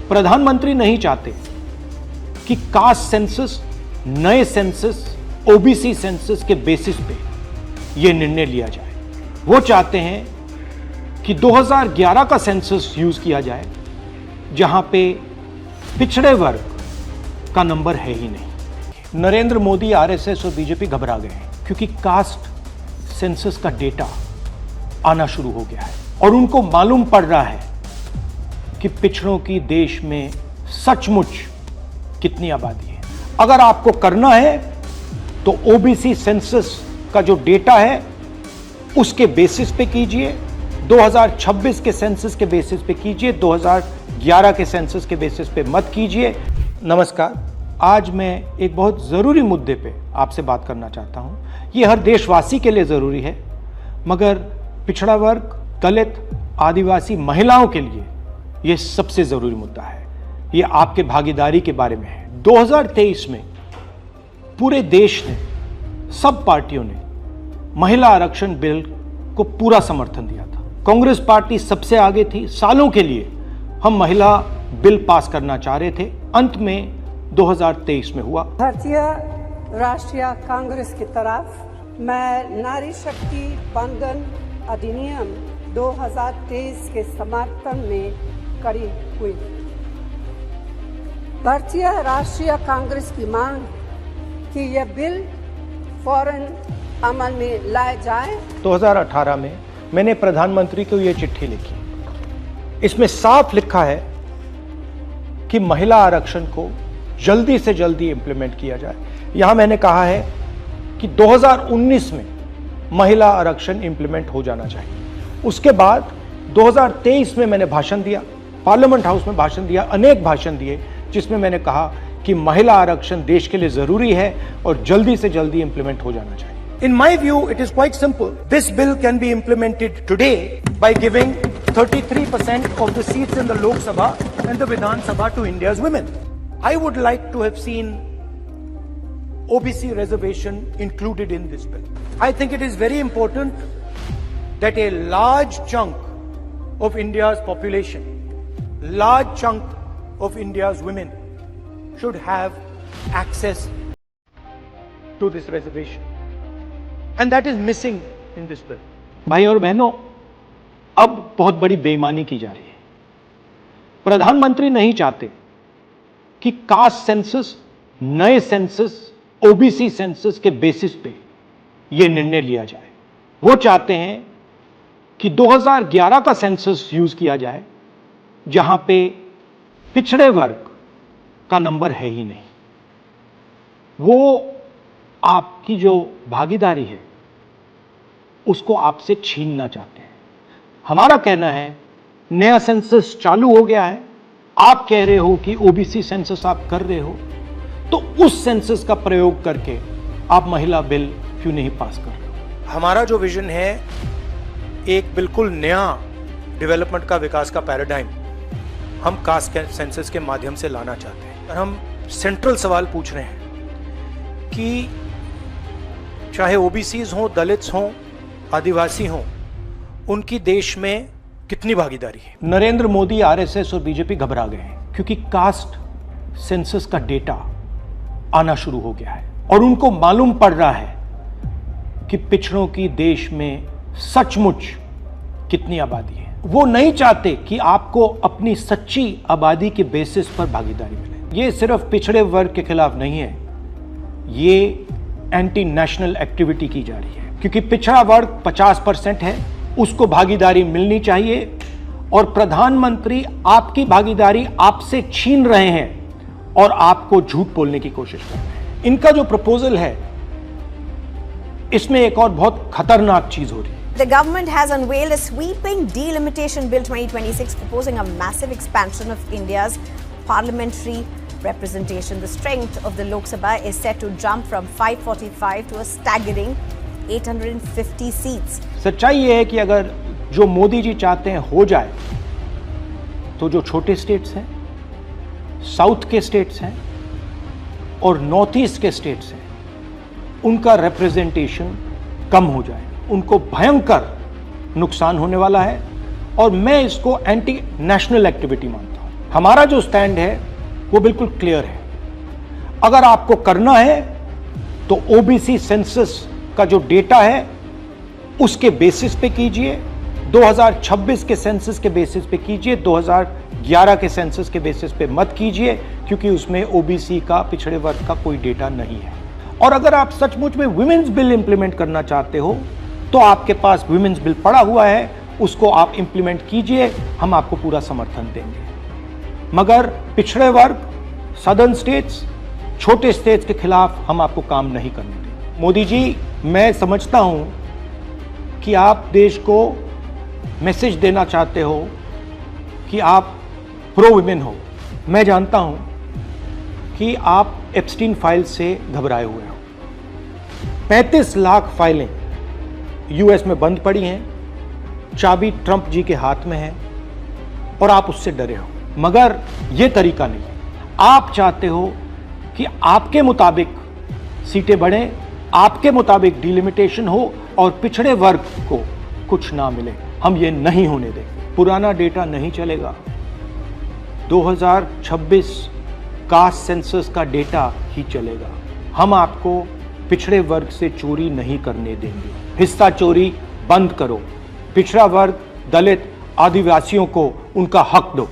प्रधानमंत्री नहीं चाहते कि कास्ट सेंसस, नए सेंसस, ओबीसी सेंसस के बेसिस पे यह निर्णय लिया जाए। वो चाहते हैं कि 2011 का सेंसस यूज किया जाए, जहां पे पिछड़े वर्ग का नंबर है ही नहीं। नरेंद्र मोदी, आरएसएस और बीजेपी घबरा गए हैं क्योंकि कास्ट सेंसस का डेटा आना शुरू हो गया है और उनको मालूम पड़ रहा है कि पिछड़ों की देश में सचमुच कितनी आबादी है। अगर आपको करना है तो ओबीसी सेंसस का जो डेटा है उसके बेसिस पे कीजिए, 2026 के सेंसस के बेसिस पे कीजिए, 2011 के सेंसस के बेसिस पे मत कीजिए। नमस्कार, आज मैं एक बहुत ज़रूरी मुद्दे पे आपसे बात करना चाहता हूं। ये हर देशवासी के लिए ज़रूरी है, मगर पिछड़ा वर्ग, दलित, आदिवासी महिलाओं के लिए ये सबसे ज़रूरी मुद्दा है। ये आपके भागीदारी के बारे में है। 2023 में पूरे देश ने, सब पार्टियों ने महिला आरक्षण बिल को पूरा समर्थन दिया था। कांग्रेस पार्टी सबसे आगे थी। सालों के लिए हम महिला बिल पास करना चाह रहे थे। अंत में 2023 में हुआ। भारतीय राष्ट्रीय कांग्रेस की तरफ मैं नारी शक्ति बंधन अधिनियम 2023 के समर्थन में खड़ी हुई। भारतीय राष्ट्रीय कांग्रेस की मांग कि यह बिल फौरन अमल में लाया जाए। 2018 में मैंने प्रधानमंत्री को यह चिट्ठी लिखी। इसमें साफ लिखा है कि महिला आरक्षण को जल्दी से जल्दी इंप्लीमेंट किया जाए। यहां मैंने कहा है कि 2019 में महिला आरक्षण इंप्लीमेंट हो जाना चाहिए। उसके बाद 2023 में मैंने भाषण दिया, पार्लियामेंट हाउस में भाषण दिया, अनेक भाषण दिए, जिसमें मैंने कहा कि महिला आरक्षण देश के लिए जरूरी है और जल्दी से जल्दी इंप्लीमेंट हो जाना चाहिए। In my view, it is quite simple. This bill can be implemented today by giving 33% of the seats in the Lok Sabha and the Vidhan Sabha to India's women. I would like to have seen OBC reservation included in this bill. I think it is very important that a large chunk of India's population, large chunk of India's women should have access to this reservation. And that is missing in this bill. भाई और बहनों, अब बहुत बड़ी बेईमानी की जा रही है। प्रधानमंत्री नहीं चाहते कि कास्ट सेंसस, नए सेंसस, ओबीसी सेंसस के बेसिस पे यह निर्णय लिया जाए। वो चाहते हैं कि 2011 का सेंसस यूज किया जाए, जहां पे पिछड़े वर्ग का नंबर है ही नहीं। वो आपकी जो भागीदारी है उसको आपसे छीनना चाहते हैं। हमारा कहना है नया सेंसस चालू हो गया है, आप कह रहे हो कि ओबीसी सेंसस आप कर रहे हो, तो उस सेंसस का प्रयोग करके आप महिला बिल क्यों नहीं पास कर रहे हो? हमारा जो विजन है एक बिल्कुल नया डेवलपमेंट का, विकास का पैराडाइम हम कास्ट सेंसस के माध्यम से लाना चाहते हैं। और हम सेंट्रल सवाल पूछ रहे हैं कि चाहे ओबीसीज हों, दलित्स हों, आदिवासी हों, उनकी देश में कितनी भागीदारी है। नरेंद्र मोदी, आरएसएस और बीजेपी घबरा गए हैं क्योंकि कास्ट सेंसस का डेटा आना शुरू हो गया है और उनको मालूम पड़ रहा है कि पिछड़ों की देश में सचमुच कितनी आबादी है। वो नहीं चाहते कि आपको अपनी सच्ची आबादी के बेसिस पर भागीदारी मिले। ये सिर्फ पिछड़े वर्ग के खिलाफ नहीं है, ये एंटी नेशनल एक्टिविटी की जा रही है, क्योंकि पिछड़ा वर्ग 50% है, उसको भागीदारी मिलनी चाहिए और प्रधानमंत्री आपकी भागीदारी आपसे छीन रहे हैं और आपको झूठ बोलने की कोशिश कर रहे हैं। इनका जो प्रपोजल है इसमें एक और बहुत खतरनाक चीज हो रही है। The government has unveiled a sweeping delimitation bill 2026 proposing a massive expansion of India's parliamentary representation. The strength of the Lok Sabha is set to jump from 545 to a staggering 850 seats. सच्चाई ये है कि अगर जो मोदी जी चाहते हैं हो जाए, तो जो छोटे स्टेट्स हैं, साउथ के स्टेट्स हैं और नॉर्थ ईस्ट के स्टेट्स हैं, उनका रिप्रेजेंटेशन कम हो जाए, उनको भयंकर नुकसान होने वाला है और मैं इसको एंटी नेशनल एक्टिविटी मानता हूं। हमारा जो स्टैंड है वो बिल्कुल क्लियर है। अगर आपको करना है तो ओबीसी सेंसस का जो डेटा है उसके बेसिस पे कीजिए, 2026 के सेंसस के बेसिस पे कीजिए, 2011 के सेंसस के बेसिस पे मत कीजिए, क्योंकि उसमें ओबीसी का, पिछड़े वर्ग का कोई डेटा नहीं है। और अगर आप सचमुच में विमेंस बिल इंप्लीमेंट करना चाहते हो तो आपके पास विमेंस बिल पड़ा हुआ है, उसको आप इंप्लीमेंट कीजिए, हम आपको पूरा समर्थन देंगे। मगर पिछड़े वर्ग, सदर्न स्टेट्स, छोटे स्टेट्स के खिलाफ हम आपको काम नहीं करने देंगे। मोदी जी, मैं समझता हूं कि आप देश को मैसेज देना चाहते हो कि आप प्रो विमेन हो। मैं जानता हूं कि आप एप्स्टीन फाइल से घबराए हुए हो। 35 लाख फाइलें यूएस में बंद पड़ी हैं, चाबी ट्रंप जी के हाथ में है और आप उससे डरे हो। मगर यह तरीका नहीं है। आप चाहते हो कि आपके मुताबिक सीटें बढ़ें, आपके मुताबिक डिलिमिटेशन हो और पिछड़े वर्ग को कुछ ना मिले। हम ये नहीं होने देंगे। पुराना डेटा नहीं चलेगा। 2026 कास्ट सेंसस का डेटा ही चलेगा। हम आपको पिछड़े वर्ग से चोरी नहीं करने देंगे। हिस्सा चोरी बंद करो। पिछड़ा वर्ग, दलित, आदिवासियों को उनका हक दो।